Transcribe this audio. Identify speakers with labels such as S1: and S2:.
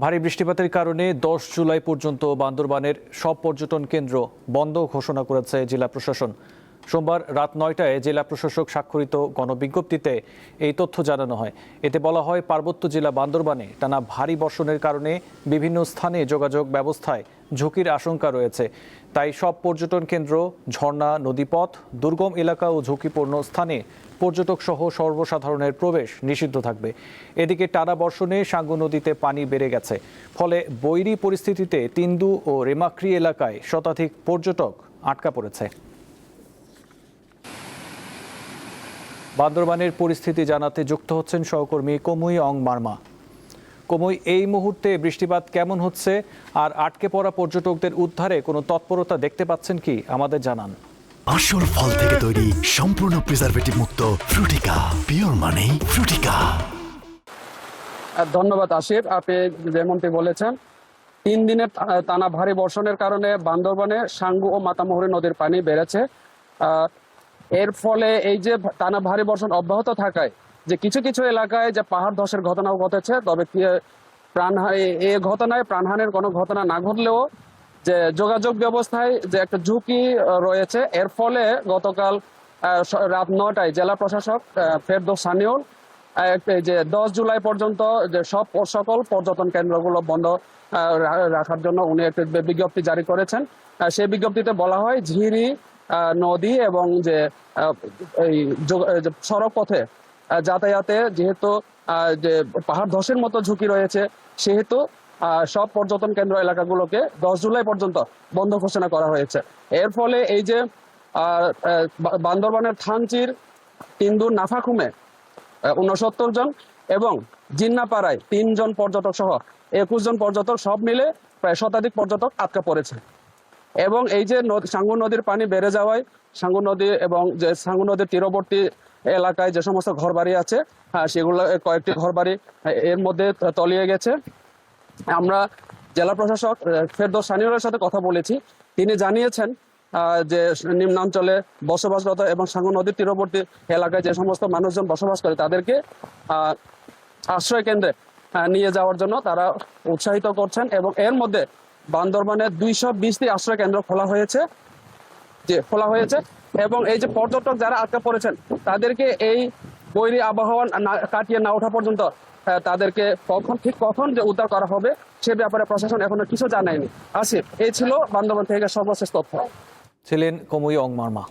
S1: ভারী বৃষ্টিপাতের কারণে 10 জুলাই পর্যন্ত বান্দরবানের সব পর্যটন কেন্দ্র বন্ধ ঘোষণা করেছে জেলা প্রশাসন। সোমবার রাত 9টায় জেলা প্রশাসক স্বাক্ষরিত গণবিজ্ঞপ্তিতে এই তথ্য জানানো হয়। এতে বলা হয়, পার্বত্য জেলা বান্দরবানে টানা ভারী বর্ষণের কারণে বিভিন্ন স্থানে যোগাযোগ ব্যবস্থায় ঝুঁকির আশঙ্কা রয়েছে। তাই সব পর্যটন কেন্দ্র, ঝর্ণা, নদীপথ, দুর্গম এলাকা ও ঝুঁকিপূর্ণ স্থানে পর্যটক সহ সর্বসাধারণের প্রবেশ নিষিদ্ধ থাকবে। এদিকে টানা বর্ষণে সাঙ্গু নদীতে পানি বেড়ে গেছে। ফলে বৈরী পরিস্থিতিতে তিন্দু ও রেমাক্রি এলাকায় শতাধিক পর্যটক আটকা পড়েছে। বান্দরবানের পরিস্থিতি জানাতে যুক্ত হচ্ছেন সহকর্মী কমুই অং মারমা। কমুই, এই মুহূর্তে বৃষ্টিপাত কেমন হচ্ছে আর আটকে পড়া পর্যটকদের উদ্ধারে কোনো তৎপরতা দেখতে পাচ্ছেন কি, আমাদের জানান।
S2: আসল ফল থেকে তৈরি, সম্পূর্ণ প্রিজারভেটিভ মুক্ত ফ্রুটিকা, পিওর মানে ফ্রুটিকা।
S3: ধন্যবাদ আসিফ, আপনি যেমনটি বলেছেন, 3 দিনের টানা ভারী বর্ষণের কারণে বান্দরবানে সাঙ্গু ও মাতামুহুরী নদীর পানি বেড়েছে। এর ফলে এই যে টানা ভারী বর্ষণ অব্যাহত থাকায় যে কিছু কিছু এলাকায় যে পাহাড় ধসের ঘটনাও ঘটেছে, তবে এই ঘটনায় প্রাণহানির কোনো ঘটনা না ঘটলেও যে যোগাযোগ ব্যবস্থায় যে একটা ঝুঁকি রয়েছে, এর ফলে গতকাল রাত 9টায় জেলা প্রশাসক ফেরদৌস সানিউল যে 10 জুলাই পর্যন্ত যে সকল পর্যটন কেন্দ্রগুলো বন্ধ রাখার জন্য উনি একটা বিজ্ঞপ্তি জারি করেছেন। সেই বিজ্ঞপ্তিতে বলা হয়, ঝিরি নদী এবং যে এই সড়ক পথে যাতায়াতে যেহেতু যে পাহাড় ধসের মতো ঝুঁকি রয়েছে, সেহেতু সব পর্যটন কেন্দ্র এলাকাগুলোকে 10 জুলাই পর্যন্ত বন্ধ ঘোষণা করা হয়েছে। এর ফলে এই যে বান্দরবানের থানচির, তিন্দুর, নাফাখুমে 69 জন এবং জিন্নাপাড়ায় 3 জন পর্যটক সহ 21 জন পর্যটক, সব মিলে প্রায় শতাধিক পর্যটক আটকা পড়েছে। এবং এই যে সাঙ্গু নদীর পানি বেড়ে যাওয়ায় সাঙ্গু নদী এবং যে সাঙ্গু নদীর তীরবর্তী এলাকায় যে সমস্ত ঘরবাড়ি আছে, সেগুলো কয়েকটি ঘরবাড়ি এর মধ্যে তলিয়ে গেছে। আমরা জেলা প্রশাসক ফেরদৌস সানিউলের সাথে কথা বলেছি। তিনি জানিয়েছেন যে নিম্নাঞ্চলে বসবাসরত এবং সাঙ্গু নদীর তীরবর্তী এলাকায় যে সমস্ত মানুষজন বসবাস করে তাদেরকে আশ্রয় কেন্দ্রে নিয়ে যাওয়ার জন্য তারা উৎসাহিত করছেন। এবং এর মধ্যে বান্দরবানের 220টি আশ্রয় কেন্দ্র খোলা হয়েছে এবং এই যে পর্যটক যারা আটকা পড়েছেন তাদেরকে এই বৈরী আবহাওয়া কাটিয়ে না ওঠা পর্যন্ত তাদেরকে কখন যে উদ্ধার করা হবে সে ব্যাপারে প্রশাসন এখনো কিছু জানায়নি। আসিফ, এই ছিল বান্দরবান থেকে সর্বশেষ তথ্য।
S1: ছিলেন কমুই অং মারমা।